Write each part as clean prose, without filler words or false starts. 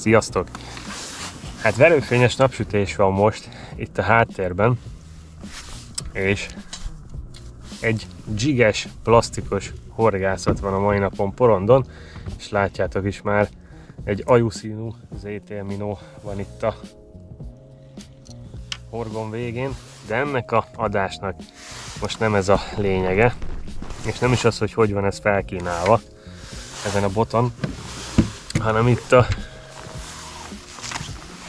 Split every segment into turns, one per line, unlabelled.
Sziasztok! Hát verőfényes napsütés van most itt a háttérben, és egy giges, plastikos horgászat van a mai napon porondon, és látjátok is már, egy ajuszínú ZTL minó van itt a horgon végén, de ennek a adásnak most nem ez a lényege, és nem is az, hogy van ez felkínálva ezen a boton, hanem itt a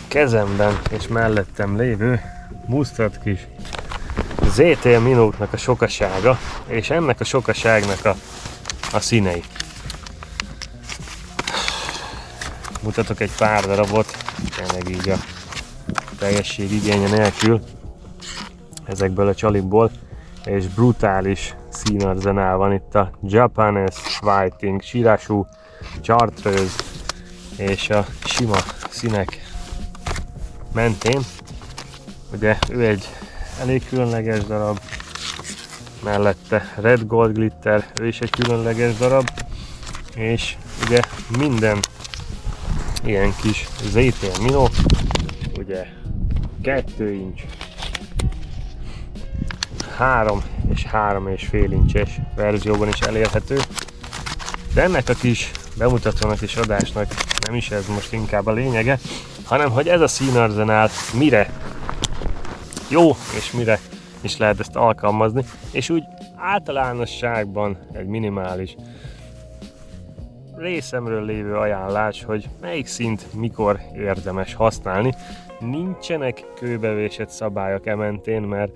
kezemben és mellettem lévő mustard kis ZTL minóknak a sokasága, és ennek a sokaságnak a színei. Mutatok egy pár darabot, tényleg így a teljesség igénye nélkül ezekből a csalikból, és brutális színarzenál van itt a Japanese Whiting, Shirashu, Chartreuse és a sima színek mentén. Ugye ő egy elég különleges darab, mellette Red Gold Glitter, ő is egy különleges darab, és ugye minden ilyen kis ZTL minó, ugye 2 inch, 3 és 3,5 inches verzióban is elérhető, de ennek a kis bemutatónak és adásnak nem is ez most inkább a lényege, hanem hogy ez a színarzenál mire jó és mire is lehet ezt alkalmazni, és úgy általánosságban egy minimális részemről lévő ajánlás, hogy melyik színt mikor érdemes használni. Nincsenek kőbevésett szabályok ementén, mert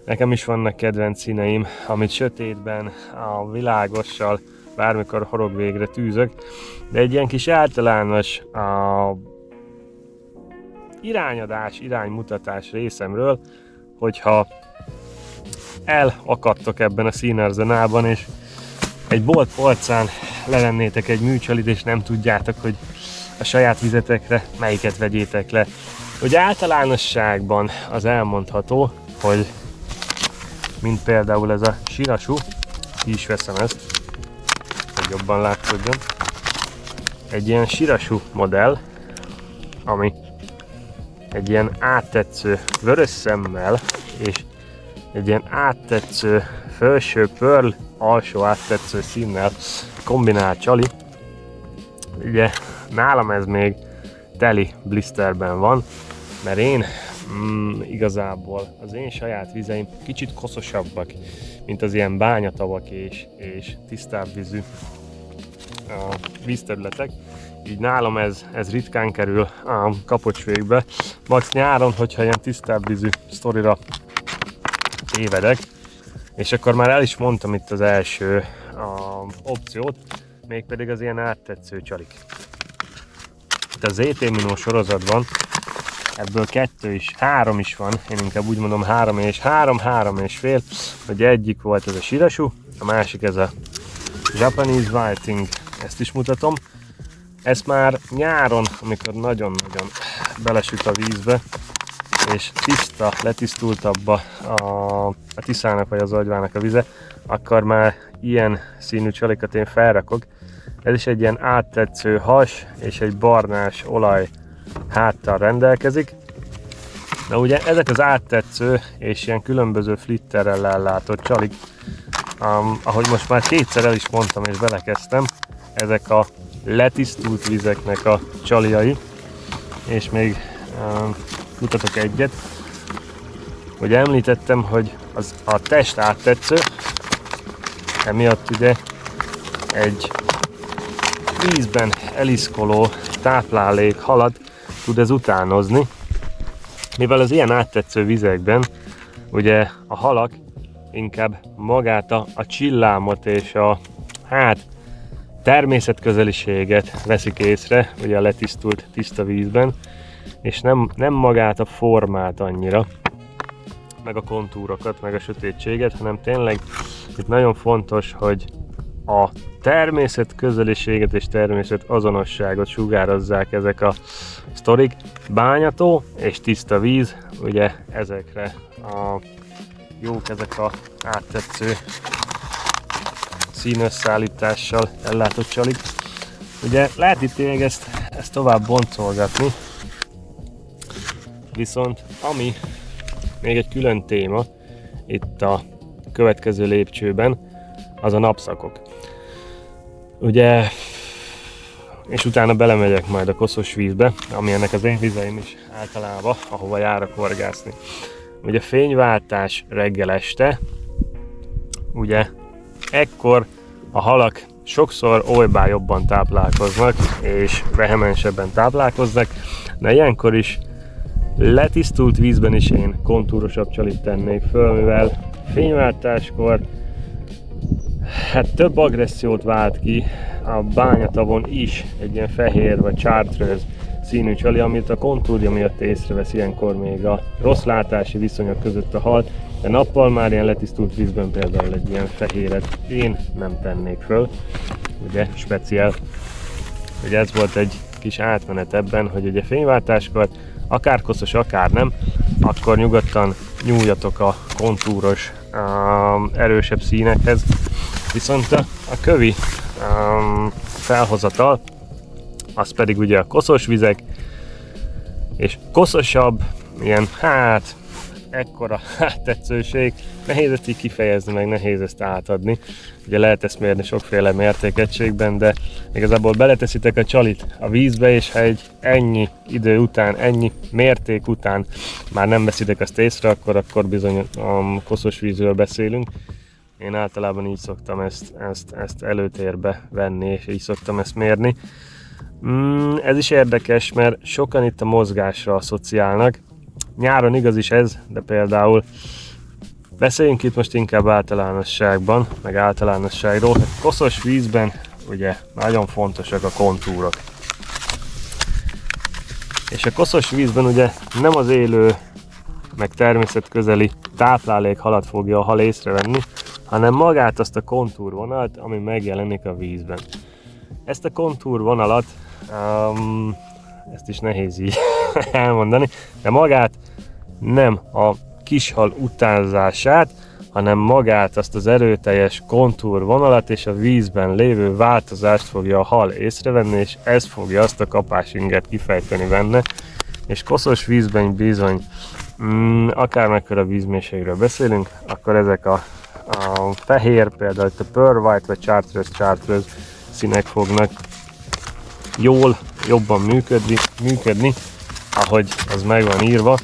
nekem is vannak kedvenc színeim, amit sötétben, a világossal bármikor horog végre tűzök, de egy ilyen kis általános irányadás, iránymutatás részemről, hogyha elakadtok ebben a színarzenálban, és egy bolt polcán levennétek egy műcsalit, és nem tudjátok, hogy a saját vizetekre melyiket vegyétek le. Ugye általánosságban az elmondható, hogy mint például ez a Shirashu, ki is veszem ezt, hogy jobban látszódjon. Egy ilyen Shirashu modell, ami egy ilyen áttetsző vörös szemmel, és egy ilyen áttetsző felső pearl, alsó áttetsző színnel kombinált csali. Ugye nálam ez még teli blisterben van, mert én igazából az én saját vizeim kicsit koszosabbak, mint az ilyen bányatavak és tisztább vízű vízterületek. Így nálam ez ritkán kerül a kapocsvégbe. Max nyáron, hogyha ilyen tisztább vízű sztorira tévedek, és akkor már el is mondtam itt az első opciót, mégpedig az ilyen áttetsző csalik. Itt a ZTL minó sorozatban ebből 3 is van, én inkább úgy mondom 3,5, hogy egyik volt ez a Shirashu, a másik ez a Japanese Whiting, ezt is mutatom. Ezt már nyáron, amikor nagyon-nagyon belesüt a vízbe, és tiszta, letisztultabb a Tiszának vagy az Agyvának a vize, akkor már ilyen színű csalikat én felrakok. Ez is egy ilyen áttetsző has és egy barnás olaj háttal rendelkezik. Na ugye ezek az áttetsző és ilyen különböző flitterrel ellátott csalik, ahogy most már kétszer el is mondtam és belekezdtem, ezek a letisztult vizeknek a csaliai, és még mutatok egyet. Ugye említettem, hogy a test áttetsző, emiatt ugye egy vízben eliszkoló táplálék halat tud ez utánozni, mivel az ilyen áttetsző vizekben ugye a halak inkább magát a csillámot és a természetközeliséget veszik észre, ugye a letisztult tiszta vízben, és nem magát a formát annyira, meg a kontúrokat, meg a sötétséget, hanem tényleg itt nagyon fontos, hogy a természet közeliséget és természet azonosságot sugározzák ezek a sztorik. Bányató és tiszta víz, ugye ezekre jók ezek a áttetsző színösszállítással ellátott csalik. Ugye lehet itt még ezt ezt tovább boncolgatni. Viszont ami még egy külön téma itt a következő lépcsőben, az a napszakok. Ugye, és utána belemegyek majd a koszos vízbe, ami ennek az én vizeim is általában, ahova járok horgászni. Ugye fényváltás reggel este, ugye ekkor a halak sokszor olybá jobban táplálkoznak, és vehemensebben táplálkoznak, de ilyenkor is letisztult vízben is én kontúrosabb csalit tennék föl, mivel fényváltáskor hát több agressziót vált ki a bányatavon is egy ilyen fehér vagy chartreuse színű csali, amit a kontúrja miatt észrevesz ilyenkor még a rossz látási viszonyok között a hal, de nappal már ilyen letisztult vízben például egy ilyen fehéret én nem tennék föl, ugye speciál. Ugye ez volt egy kis átmenet ebben, hogy ugye fényváltáskor akár koszos, akár nem, akkor nyugodtan nyúljatok a kontúros, erősebb színekhez. Viszont a kövi felhozatal, az pedig ugye a koszos vizek, és koszosabb, ilyen hát ekkora tetszőség, nehéz ezt így kifejezni, meg nehéz ezt átadni. Ugye lehet ezt mérni sokféle mértékegységben, de igazából beleteszitek a csalit a vízbe, és ha egy ennyi idő után, ennyi mérték után már nem veszitek azt észre, akkor bizony a koszos vízről beszélünk. Én általában így szoktam ezt előtérbe venni, és így szoktam ezt mérni. Ez is érdekes, mert sokan itt a mozgásra asszociálnak. Nyáron igaz is ez, de például beszéljünk itt most inkább általánosságban, meg általánosságról. Koszos vízben ugye nagyon fontosak a kontúrok. És a koszos vízben ugye nem az élő, meg természetközeli táplálékhalat fogja a hal észrevenni, hanem magát azt a kontúrvonalat, ami megjelenik a vízben. Ezt a kontúrvonalat, ezt is nehéz így elmondani, de magát nem a kishal utánzását, hanem magát azt az erőteljes kontúrvonalat és a vízben lévő változást fogja a hal észrevenni, és ez fogja azt a kapásinget kifejteni benne. És koszos vízben bizony, akár mekkora vízmélységről beszélünk, akkor ezek a fehér, például itt a Pearl White vagy Chartreuse színek fognak jobban működni, ahogy az meg van írva.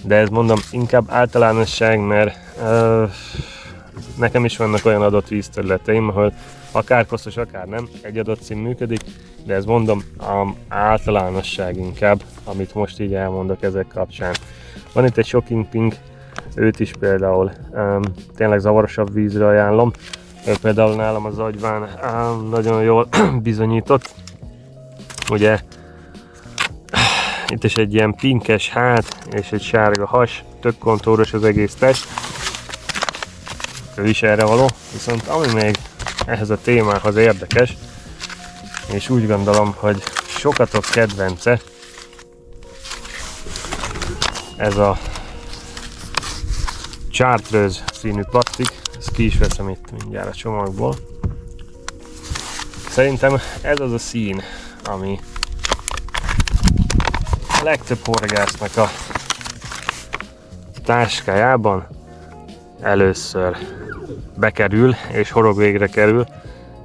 De ez mondom inkább általánosság, mert nekem is vannak olyan adott vízterületeim, ahol akár koszos, akár nem, egy adott szín működik, de ez mondom általánosság inkább, amit most így elmondok ezek kapcsán. Van itt egy Shocking Pink, őt is például tényleg zavarosabb vízre ajánlom. Ő például nálam az agyván nagyon jól bizonyított. Ugye itt is egy ilyen pinkes hát és egy sárga has, tök kontúros az egész test. Ő is erre való, viszont ami még ehhez a témához érdekes, és úgy gondolom, hogy sokatok kedvence, ez a Chartreuse színű plastik, ezt ki is veszem itt mindjárt a csomagból. Szerintem ez az a szín, ami a legtöbb horgásznak a táskájában először bekerül és horogvégre kerül.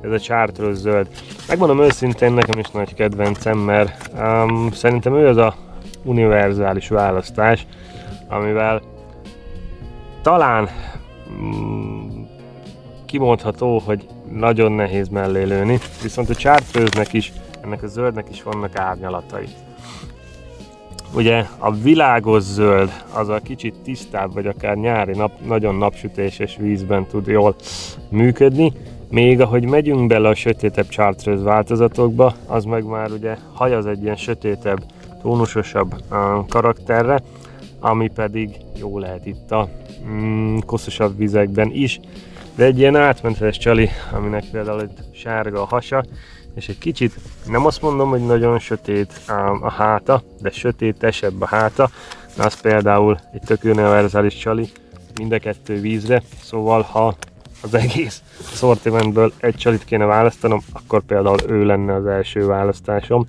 Ez a Chartreuse zöld. Megmondom őszintén, nekem is nagy kedvencem, mert szerintem ő az a univerzális választás, amivel talán kimondható, hogy nagyon nehéz mellé lőni, viszont a Chartreuse-nek is, ennek a zöldnek is vannak árnyalatai. Ugye a világos zöld az a kicsit tisztább, vagy akár nyári nagyon napsütéses vízben tud jól működni, még ahogy megyünk bele a sötétebb Chartreuse változatokba, az meg már ugye hajaz egy ilyen sötétebb, tónusosabb karakterre, ami pedig jó lehet itt a koszosabb vizekben is, de egy ilyen átmenetes csali, aminek például egy sárga a hasa, és egy kicsit, nem azt mondom, hogy nagyon sötét a háta, de sötétesebb a háta, az például egy tök univerzális csali, mind a kettő vízre, szóval ha az egész szortimentből egy csalit kéne választanom, akkor például ő lenne az első választásom,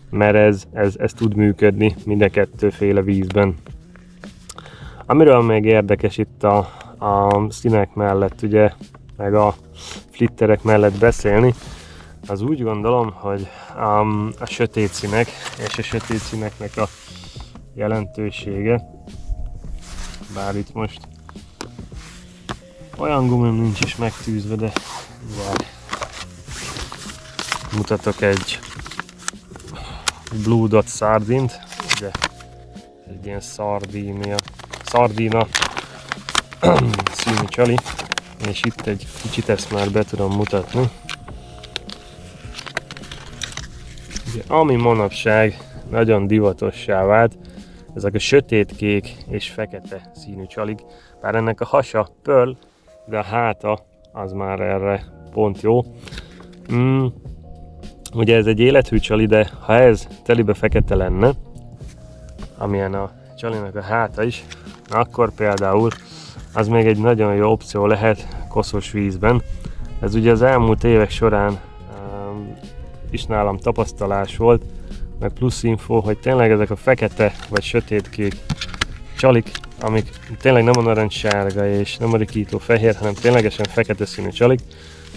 mert ez tud működni mind a kettőféle vízben. Amiről még érdekes itt a színek mellett, ugye, meg a flitterek mellett beszélni, az úgy gondolom, hogy a sötét színek és a sötét színeknek a jelentősége, bár itt most olyan gumim nincs is megtűzve, de mutatok egy Blue Dot Sardint, ugye egy ilyen szardína színű csali, és itt egy kicsit ezt már be tudom mutatni. Ugye, ami manapság nagyon divatossá vált, ezek a sötétkék és fekete színű csalik, bár ennek a hasa pearl, de a háta az már erre pont jó. Ugye ez egy élethű csali, de ha ez telibe fekete lenne, amilyen a csalinak a háta is, akkor például az még egy nagyon jó opció lehet koszos vízben. Ez ugye az elmúlt évek során is nálam tapasztalás volt, meg plusz info, hogy tényleg ezek a fekete vagy sötétkék csalik, amik tényleg nem a narancssárga és nem a rikító fehér, hanem ténylegesen fekete színű csalik,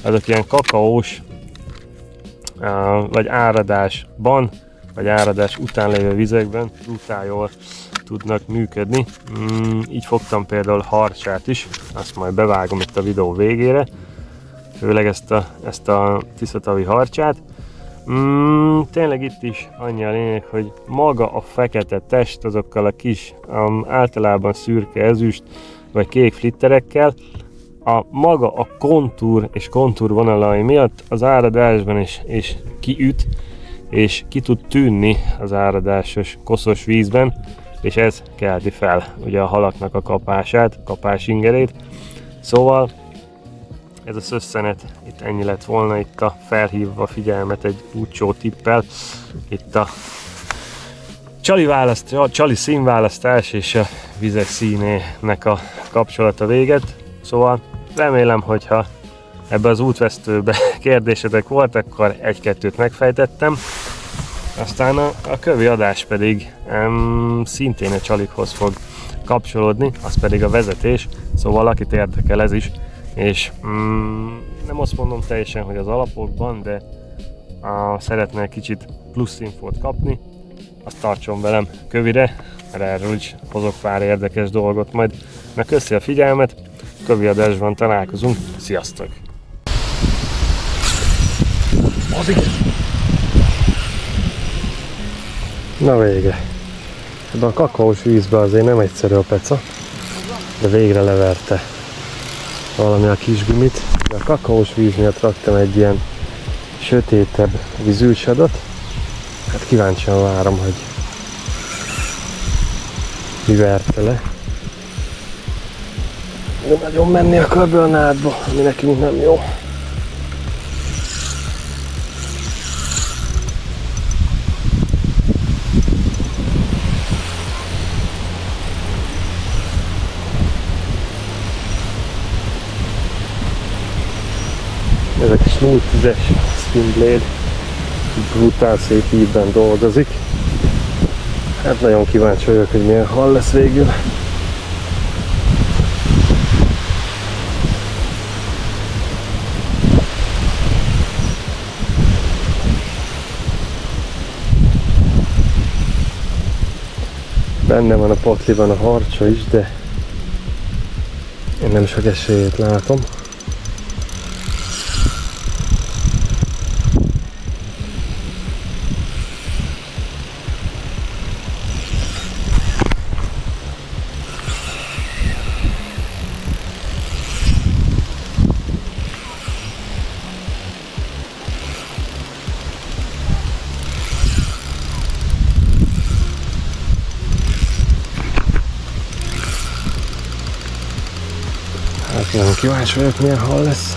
azok ilyen kakaós vagy áradásban, vagy áradás után lévő vizekben brutál jól tudnak működni. Így fogtam például harcsát is, azt majd bevágom itt a videó végére, főleg ezt a tiszatavi harcsát. Tényleg itt is annyi a lényeg, hogy maga a fekete test azokkal a kis, általában szürke ezüst vagy kék flitterekkel, maga a kontúr és kontúrvonalai miatt az áradásban is kiüt, és ki tud tűnni az áradásos koszos vízben, és ez kelti fel ugye a halaknak a kapását, kapásingerét. Szóval ez a szösszenet itt ennyi lett volna, itt a felhívva figyelmet egy úcsó tippel, itt a csali színválasztás és a vizek színének a kapcsolata véget. Szóval remélem, hogyha ebbe az útvesztőbe kérdésetek volt, akkor egy-kettőt megfejtettem. Aztán a kövi adás pedig szintén egy csalikhoz fog kapcsolódni, az pedig a vezetés, szóval akit érdekel ez is, és nem azt mondom teljesen, hogy az alapokban, de szeretne egy kicsit plusz infót kapni, azt tartson velem kövire, mert erről is hozok pár érdekes dolgot majd. Na, köszi a figyelmet, kövi adásban találkozunk, sziasztok! Na vége! Ebben a kakaós vízben azért nem egyszerű a peca, de végre leverte valami a kisgumit. De a kakaós víz miatt raktam egy ilyen sötétebb vízülsadot. Hát kíváncsian várom, hogy mi verte le. De nagyon menni akar be a nádba, ami nekünk nem jó. Ez a kis 0-10-es Spin Blade brutál szép hívben dolgozik. Hát nagyon kíváncsi vagyok, hogy milyen hal lesz végül. Benne van a pakliban a harcsa is, de én nem sok esélyét látom. Nagyon kíváncsi vagyok, milyen hal lesz.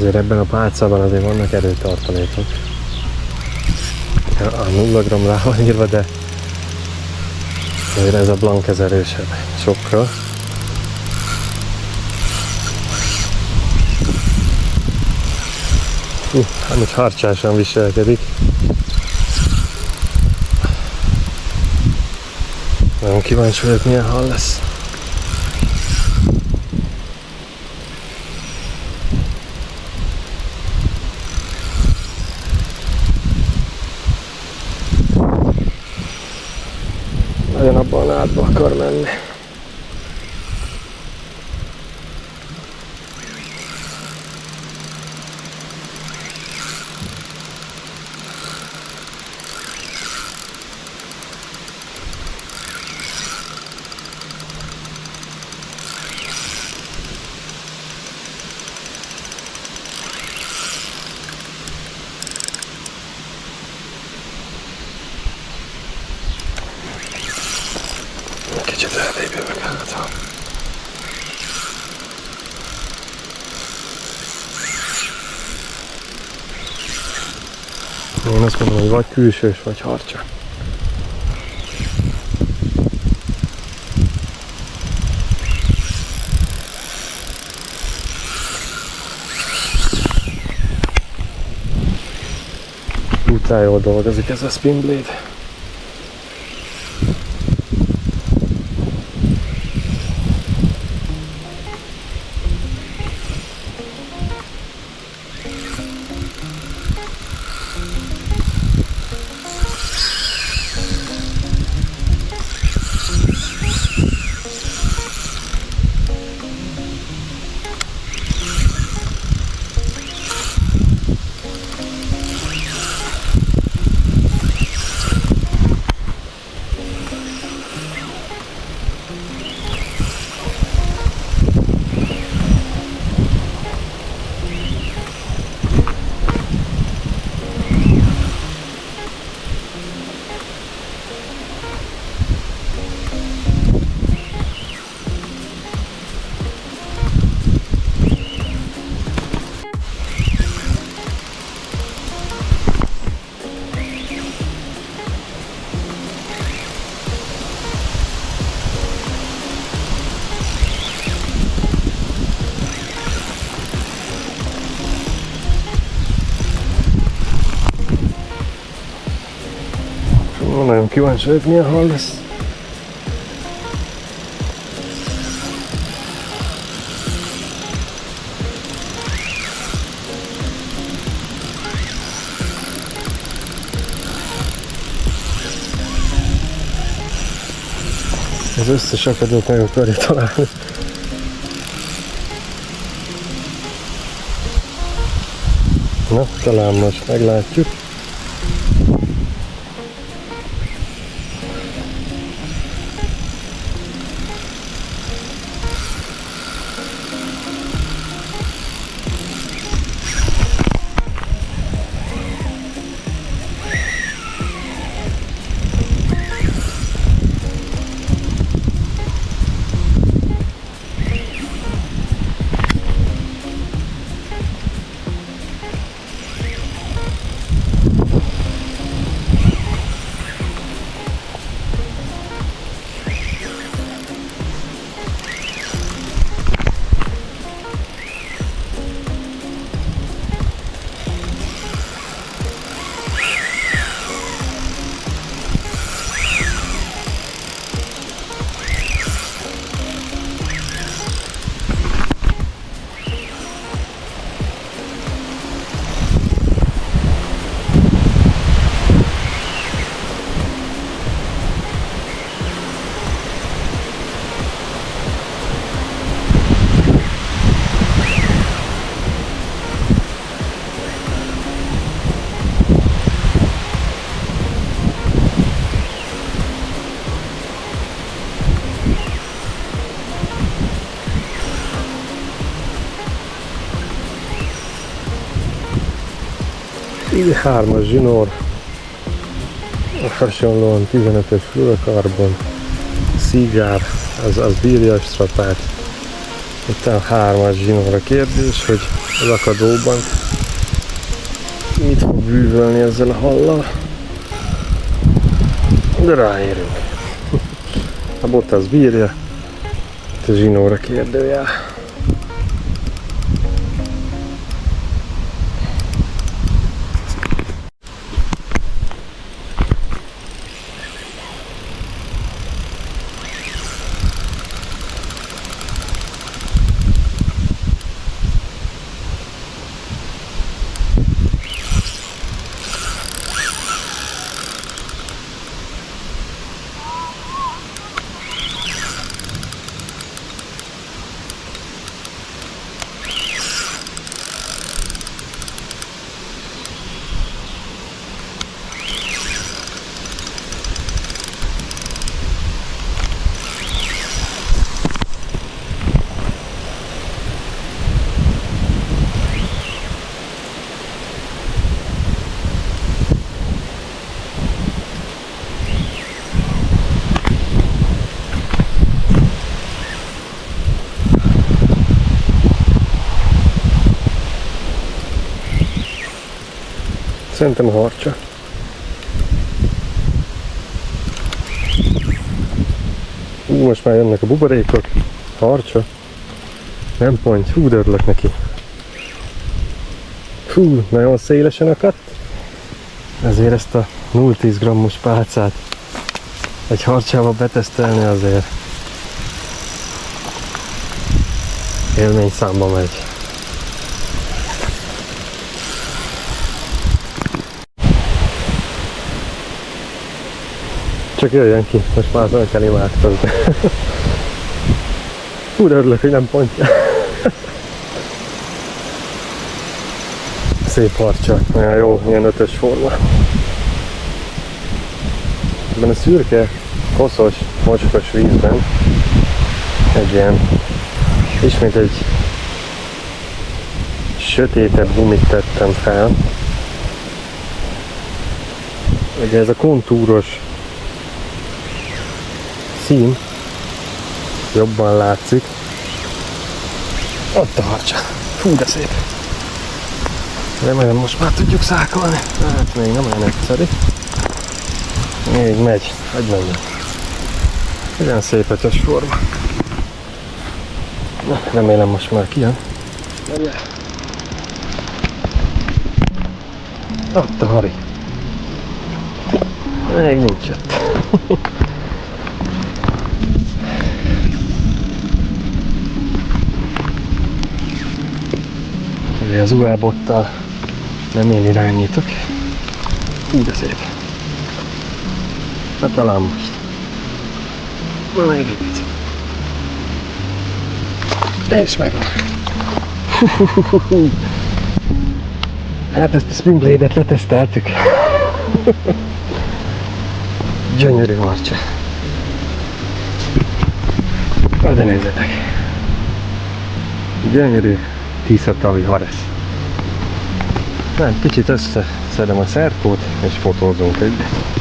Azért ebben a pálcában azért vannak erőtartalékok. A 0 g rá van írva, de azért ez a blank ez erősebb sokkal. Amit harcsásan viselkedik. Nagyon kíváncsi vagyok, milyen hal lesz. Nagyon abban a nádba akar menni. Kicsit ellébb jövök hátra. Én azt mondom, hogy vagy külsős, vagy harcsa. Brutál jól dolgozik ez a spin blade. Nagyon kíváncsi vagyok, milyen hal lesz. Az összes akadót meg akarja találni. Na, talán most meglátjuk. Így 3-as zsinór, hasonlóan 15-ös fluorokarbon, szigár, az bírja a strapát, Itt a 3-as zsinóra kérdés, hogy az akadóban mit fog bűvölni ezzel a hallal. De ráérünk. A Bottas bírja, itt a zsinóra kérdőjel. Szerintem a harcsa. Most már jönnek a buborékok. Harcsa. Nem pont. Hú, de örülök neki. Hú, nagyon szélesen akadt. Ezért ezt a 0,10 grammos pálcát egy harcsába betesztelni azért élményszámba megy. Csak jöjjön ki, most már azon kell imádkozni. Hú, de örülök, hogy nem pontja. Szép harcsa, nagyon jó, ilyen 5-ös forma. Ebben a szürke, koszos, mocskos vízben ismét egy sötétebb gumit tettem fel. Ugye ez a kontúros szín jobban látszik. Ott a harcsa. Fú, de szép. Remélem most már tudjuk szákolni. Hát még nem olyan egyszerű. Még megy. Hagyj menjen. Ilyen szép 5-ös forma. Na, remélem most már kijön. Ott a hari. Még nincs ott. Az UL-bottal nem én irányítok. Hú, de szép. Hát talán most. Na, még egy picit. És megvan. Hát ezt a Springblade-et leteszteltük. Gyönyörű harcsa. De nézzetek. Gyönyörű Tiszatavi Haresz. Nem, kicsit összeszedem a szerkót és fotózunk egyet.